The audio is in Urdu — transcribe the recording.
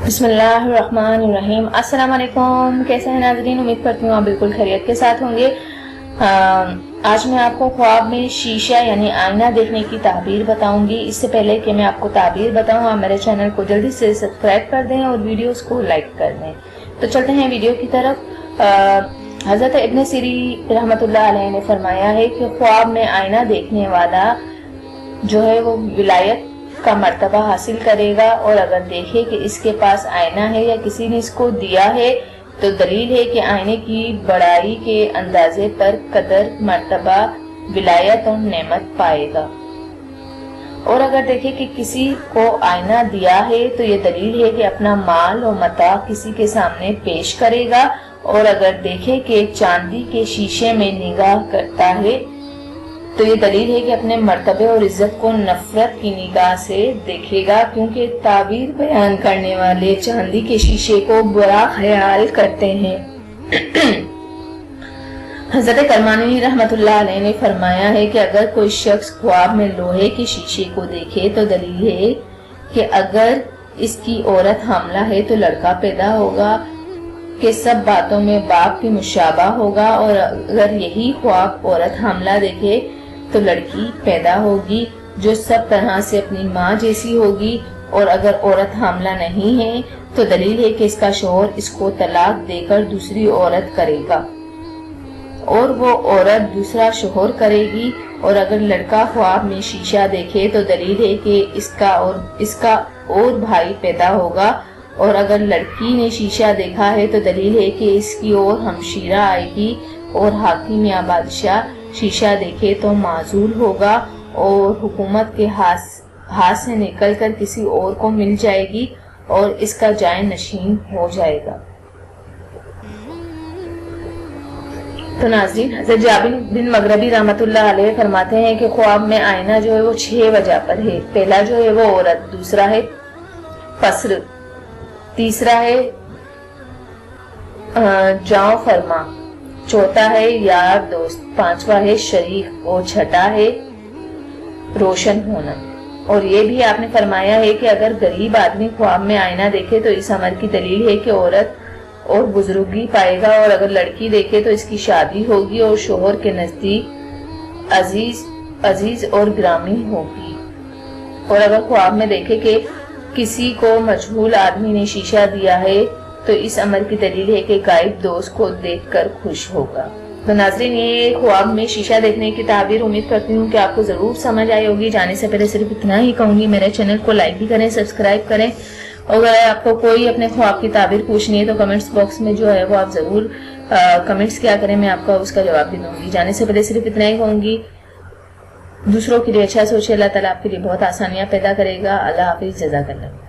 بسم اللہ الرحمن الرحیم۔ السلام علیکم، کیسے ہیں ناظرین؟ امید کرتی ہوں آپ بالکل خیریت کے ساتھ ہوں گے۔ آج میں آپ کو خواب میں شیشہ یعنی آئینہ دیکھنے کی تعبیر بتاؤں گی۔ اس سے پہلے کہ میں آپ کو تعبیر بتاؤں، آپ میرے چینل کو جلدی سے سبسکرائب کر دیں اور ویڈیوز کو لائک کر دیں۔ تو چلتے ہیں ویڈیو کی طرف۔ حضرت ابن سیری رحمۃ اللہ علیہ نے فرمایا ہے کہ خواب میں آئینہ دیکھنے والا جو ہے وہ ولایت کا مرتبہ حاصل کرے گا، اور اگر دیکھے کہ اس کے پاس آئینہ ہے یا کسی نے اس کو دیا ہے تو دلیل ہے کہ آئینے کی بڑائی کے اندازے پر قدر مرتبہ ولایت اور نعمت پائے گا۔ اور اگر دیکھے کہ کسی کو آئینہ دیا ہے تو یہ دلیل ہے کہ اپنا مال اور متاع کسی کے سامنے پیش کرے گا، اور اگر دیکھے کہ چاندی کے شیشے میں نگاہ کرتا ہے تو یہ دلیل ہے کہ اپنے مرتبے اور عزت کو نفرت کی نگاہ سے دیکھے گا، کیونکہ تعبیر بیان کرنے والے چاندی کے شیشے کو برا خیال کرتے ہیں۔ حضرت کرمانی رحمۃ اللہ علیہ نے فرمایا ہے کہ اگر کوئی شخص خواب میں لوہے کے شیشے کو دیکھے تو دلیل ہے کہ اگر اس کی عورت حاملہ ہے تو لڑکا پیدا ہوگا، کہ سب باتوں میں باپ کی مشابہ ہوگا، اور اگر یہی خواب عورت حاملہ دیکھے تو لڑکی پیدا ہوگی جو سب طرح سے اپنی ماں جیسی ہوگی، اور اگر عورت حاملہ نہیں ہے تو دلیل ہے کہ اس کا شوہر اس کو طلاق دے کر دوسری عورت کرے گا اور وہ عورت دوسرا شوہر کرے گی، اور اگر لڑکا خواب میں شیشہ دیکھے تو دلیل ہے کہ اس کا اور بھائی پیدا ہوگا، اور اگر لڑکی نے شیشہ دیکھا ہے تو دلیل ہے کہ اس کی اور ہمشیرہ آئے گی، اور حاکم یا بادشاہ شیشہ دیکھے تو معزول ہوگا اور حکومت کے ہاتھ سے نکل کر کسی اور کو مل جائے گی اور اس کا جائے نشین ہو جائے گا۔ تو ناظرین، حضرت جابر بن مغربی رحمۃ اللہ علیہ فرماتے ہیں کہ خواب میں آئینہ جو ہے وہ 6 وجہ پر ہے۔ پہلا جو ہے وہ عورت، دوسرا ہے فسر، تیسرا ہے جاؤ فرما، چوتھا ہے یار دوست، پانچواں ہے شریک، اور چھٹا ہے روشن ہونا۔ اور یہ بھی آپ نے فرمایا ہے کہ اگر غریب آدمی خواب میں آئینہ دیکھے تو اس امر کی دلیل ہے کہ عورت اور بزرگی پائے گا، اور اگر لڑکی دیکھے تو اس کی شادی ہوگی اور شوہر کے نزدیک عزیز اور گرامی ہوگی۔ اور اگر خواب میں دیکھے کہ کسی کو مجہول آدمی نے شیشہ دیا ہے تو اس امر کی دلیل ہے کہ غائب دوست کو دیکھ کر خوش ہوگا۔ تو ناظرین، یہ خواب میں شیشہ دیکھنے کی تعبیر امید کرتی ہوں کہ آپ کو ضرور سمجھ آئی ہوگی۔ جانے سے پہلے صرف اتنا ہی کہوں گی، میرے چینل کو لائک بھی کریں، سبسکرائب کریں، اور اگر آپ کو کوئی اپنے خواب کی تعبیر پوچھنی ہے تو کمنٹس باکس میں جو ہے وہ آپ ضرور کمنٹس کیا کریں، میں آپ کو اس کا جواب بھی دوں گی۔ جانے سے پہلے صرف اتنا ہی کہوں گی، دوسروں کے لیے اچھا سوچے، اللہ تعالیٰ آپ کے لیے بہت آسانیاں پیدا کرے گا۔ اللہ حافظ، جزاک اللہ۔